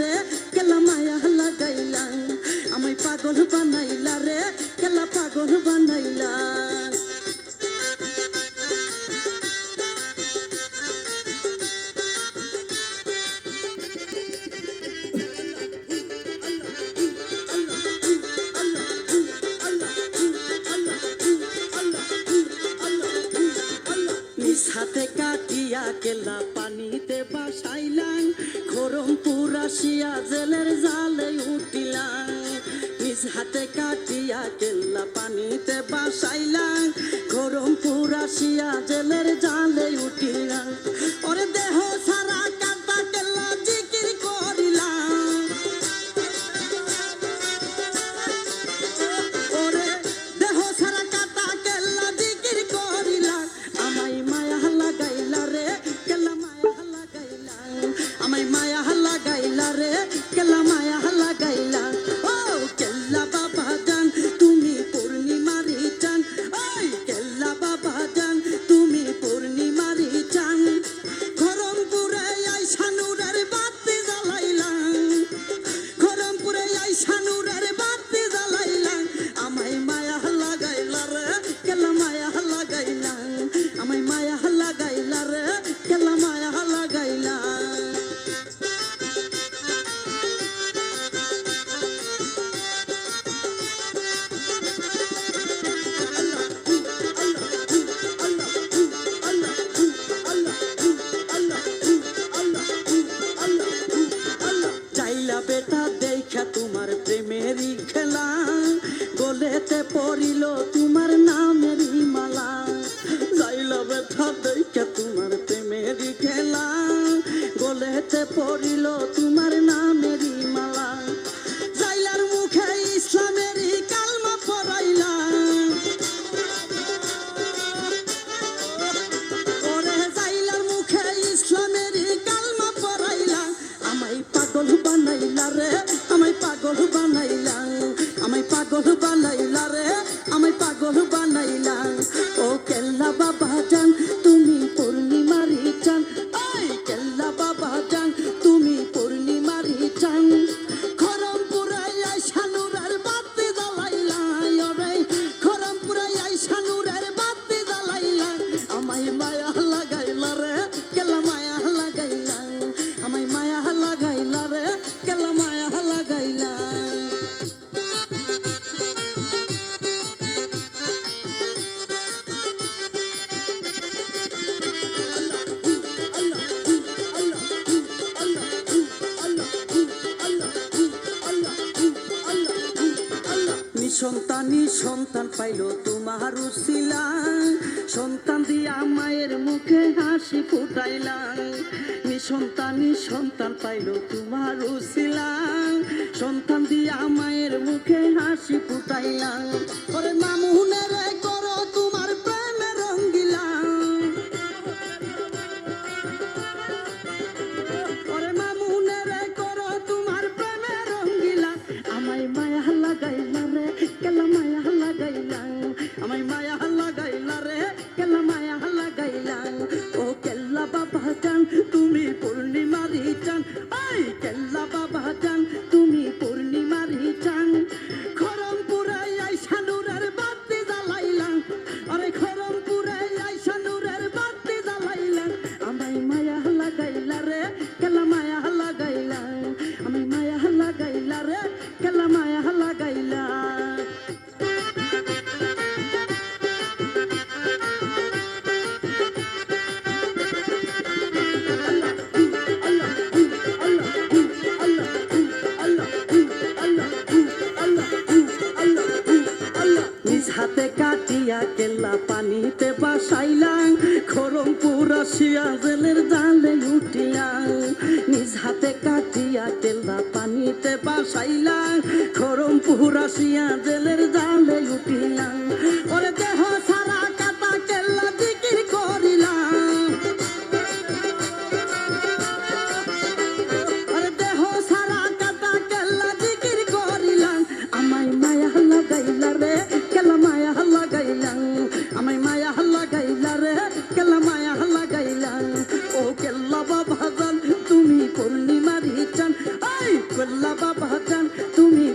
রে কেলা মায়া লাগাইলা আমায় পাগল বানাইলা রে কেলা পাগল বানাইলা হাতে কাটিয়া কেলা পানিতে বাসাইলাম খরমপুর আসিয়া জেলের জালে উঠিলাম নিজ হাতে কাটিয়া কেলা পানিতে বাসাইলাম খরমপুর আসিয়া জেলের জালে উঠিলাম ওরে দেহ সারা কাটা কেলা জিকির করিলাম ওরে দেহ সারা কাটা কেলা জিকির করিলাম আমায় মায়া লাগাইলা রে কেলা মায়া লাগাইলা আমায় মায়া লাগাইলা রে কেলা মায়া লাগাইলা ও কেল্লা বাবা জান তুমি পূর্ণিমারি চান ওই কেল্লা বাবা জান তুমি পূর্ণিমারি চান খরমপুরে আইসা নূরের বাতি জ্বালাইলা খরমপুরে আইসা নূরের বাতি জ্বালাইলা আমায় মায়া লাগাইলা রে কেলা মায়া লাগাইলা আমায় মায়া লাগাইলা রে কেলা মায়া লাগাইলা চাইলা বেটা দেখা তোমার প্রেমেরই খেলা গলেতে পড়িল তোমার নামেরই মালা চাইলা বেটা দেখা তোমার প্রেমেরই খেলা গলেতে পড়িল তোমার নামেরই মালা জাইলার মুখে ইসলামেরই কালমা পড়াইলা ওরে জাইলার মুখে ইসলামেরই কালমা পড়াইলা আমায় পাগল বানাইলা রে আমায় পাগল বানাইলা আমায় পাগল বানাইলা রে আমায় পাগল বানাইলা ও কেল্লা বাবা জান তুমি পূর্ণিমারি চান ওই কেল্লা বাবা জান তুমি পূর্ণিমারি চান খরমপুরে আইসা নূরের বাতি জ্বালাইলা ওরে খরমপুরে আইসা নূরের বাতি জ্বালাইলা আমায় মায়া লাগাইলা রে কেলা মায়া লাগাইলা আমায় মায়া লাগাইলা রে কেলা মায়া লাগাইলা সন্তানি সন্তান পাইল তোমার উসিলা সন্তান দিয়া মায়ের মুখে হাসি ফুটাইলা সন্তানি সন্তান পাইল তোমার উসিলা সন্তান দিয়া মায়ের মুখে হাসি ফুটাইলা ওরে মামুনের করো তোমার প্রেমে রঙ্গিলা ওরে মামুনের করো তোমার প্রেমে রঙ্গিলা আমায় মায়া লাগাইলা রে কেলা মায়া লাগাইলা আমায় মায়া লাগাইলা রে কেলা মায়া লাগাইলা ও কেল্লা বাবা জান তুমি পূর্ণিমারি চান ওই কেল্লা বাবা জান তুমি পূর্ণিমারি চান খরমপুরে আইসা নূরের বাতি জ্বালাইলা আরে খরমপুরে আইসা নূরের বাতি জ্বালাইলা আমায় মায়া লাগাইলা রে কেলা মায়া লাগাইলা আমায় মায়া লাগাইলা রে কেলা মায়া লাগাইলা হাতে কাটিয়া কেলা পানিতে বাসাইলাম খরমপুর আসিয়া জেলের জালে উঠিলাম নিজ হাতে কাটিয়া কেলা পানিতে বাসাইলাম খরমপুর আসিয়া জেলের জালে উঠিলাম ওরে দেহ সারা কাটা কেলা জিকির করিলাম ওরে দেহ সারা কাটা কেলা জিকির করিলাম আমায় মায়া লাগাইলা রে কেলা মায়া লাগাইলা আমায় মায়া লাগাইলা রে কেলা মায়া লাগাইলা ও কেল্লা বাবা জান তুমি পূর্ণিমারি চান ওই করলা বাবা জান তুমি